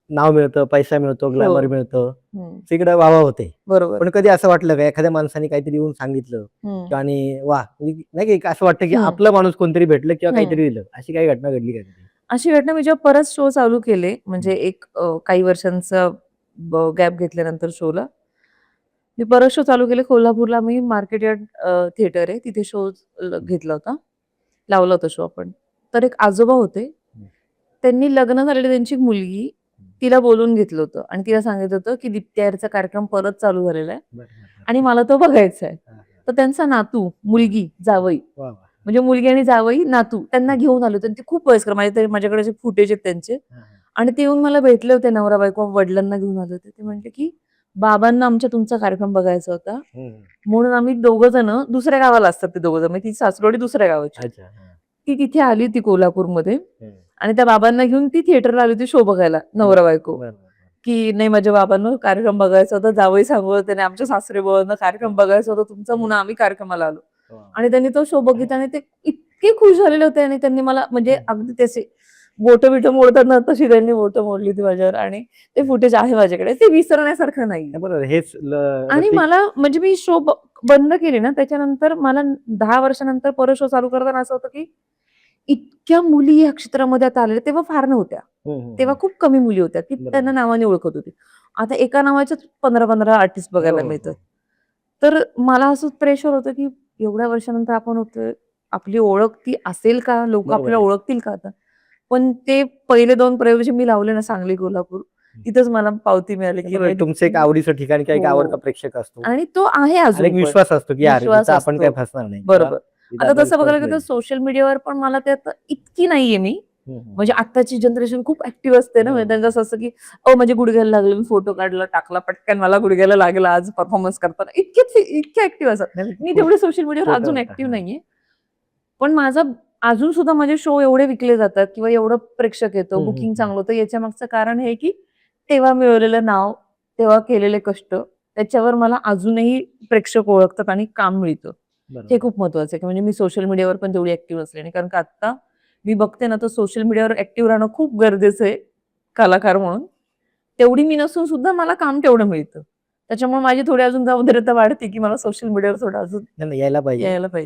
नाव मिळतं, पैसा मिळतो, हो. ग्लॅमर मिळतं. हं. तिकडे वाह होते. बरोबर. पण कधी असं वाटलं का एखाद्या माणसाने काहीतरी येऊन सांगितलं हं. आणि वाह! म्हणजे नाही का असं वाटतं की हं. आपला माणूस कोणतरी भेटलं किंवा हं. काहीतरी दिलं. अशी काही घटना घडली का कधी? अशी घटना मी जेव्हा परत शो चालू केले, म्हणजे हं. एक काही वर्षांचा गॅप घेतल्यानंतर शोला. मी परत शो चालू केले कोल्हापूरला. मी मार्केट यार्ड थिएटर आहे, तिथे शो घेतला होता. लावला होता शो आपण. तर एक आजोबा होते. हं. त्यांनी लग्न झालेली त्यांची एक मुलगी, तिला बोलवून घेतलं होतं आणि तिला सांगितलं होतं, की दीप्ती कार्यक्रम परत चालू झालेला आहे बरं, बरं, बरं. आणि मला तो बघायचा आहे. हां, हां. तर त्यांचा नातू, मुलगी, जावई वाह, वाह! म्हणजे मुलगी आणि जावई, नातू त्यांना घेऊन आले होते आणि ते खूप वयस्कर माझ्याकडे असे फुटेज आहेत त्यांचे हां, हां. आणि ते येऊन मला भेटले होते नवरा-बायको वडिलांना घेऊन आले होते. ते म्हटले, की "बाबांना आमच्या तुमचा कार्यक्रम बघायचा होता." हं, हं. म्हणून आम्ही दोघं जण दुसऱ्या गावाला असतात ते दोघं जण. म्हणजे ती सासरवाडी दुसऱ्या गावाची. अच्छा. हां. ती तिथे आली होती कोल्हापूरमध्ये हं. आणि त्या बाबांना घेऊन ती थिएटरला आली होती शो बघायला बरं. नवरा-बायको. बरं, बरं, बरं. की नाही माझ्या बाबांना कार्यक्रम बघायचा होता. जावई सांगत होते आणि आमच्या सासरेबुवांना कार्यक्रम बघायचा होता तुमचा म्हणून आम्ही कार्यक्रमाला आलो. वाह! आणि त्यांनी तो शो बघितला आणि ते इतके खुश झालेले होते आणि त्यांनी मला म्हणजे हं. अगदी त्याचे बोटं-बिटं मोडतात ना, तशी त्यांनी बोटं मोडली होती माझ्यावर आणि ते फुटेज आहे माझ्याकडे. ते विसरण्यासारखं नाहीये. नाही बरोबर हेच आणि रसिक मला म्हणजे मी शो बंद केले ना, त्याच्यानंतर मला 10 वर्षानंतर परत शो चालू करताना असं होतं, की इतक्या मुली या क्षेत्रामध्ये आता आलेल्या, तेव्हा फार नव्हत्या. हं, हं, तेव्हा हं. खूप कमी मुली होत्या, की त्यांना बरोबर. नावाने ओळखत होती. आता एका नावाच्याच 15-15 आर्टिस्ट हो, बघायला हो, मिळतात. हो. तर मला असं प्रेशर होतं, की एवढ्या वर्षानंतर आपण होतोय, आपली ओळख ती असेल का? लोकं बरोबर आपल्याला आहे. ओळखतील का आता? पण ते पहिले 2 प्रयोग जे मी लावले ना, सांगली, कोल्हापूर, हं. तिथंच मला पावती मिळाली, नाही की बरोबर नाही तुमचं एक दीप्ती आवडीचं ठिकाण किंवा एक आवडता हो. प्रेक्षक असतो. आणि तो आहे आणि अजून एक पण. विश्वास असतो, की यार विश्वास हिचा आपण काही असतो. फसणार नाही किंवा बरोबर. हिचा आता आपला तसं विश्वास बघायला गेलं तर मिळेल. सोशल मीडियावर पण मला ते आता इतकी नाहीये मी. हं, हं, म्हणजे हं. आत्ताची जनरेशन खूप ॲक्टिव्ह असते ना, म्हणजे बरोबर, त्यांचं बरोबर. असं असतं, की माझ्या गुडघ्याला लागलं, मी फोटो काढला, टाकला, पटकन मला गुडघ्याला लागला आज परफॉर्मन्स करताना. इतके ॲक्टिव्ह असतात. नाही मी खूप तेवढे सोशल मीडियावर खोटं अजून होतं. ॲक्टिव्ह हां. नाहीये. पण माझं अजून सुद्धा माझे शो एवढे विकले जातात किंवा एवढं प्रेक्षक येतं, हं, हं, बुकिंग हं. चांगलं होतं. याच्या मागचं कारण हे, की तेव्हा मिळवलेलं नाव, तेव्हा केलेले कष्ट, त्याच्यावर मला अजूनही प्रेक्षक ओळखतात आणि काम मिळतं. हे बरोबर. खूप महत्वाचं आहे, की म्हणजे मी सोशल मीडियावर पण तेवढी ॲक्टिव्ह असले नाही. कारण का आत्ता मी बघते ना, तर सोशल मीडियावर ॲक्टिव्ह राहणं खूप गरजेचं आहे, कलाकार म्हणून. तेवढी मी नसून सुद्धा मला काम तेवढं मिळतं. त्याच्यामुळे माझी थोडी अजून जबाबदारी वाढते, की मला सोशल मीडियावर थोडं अजून नाही, नाही यायला पाहिजे. यायला पाहिजे.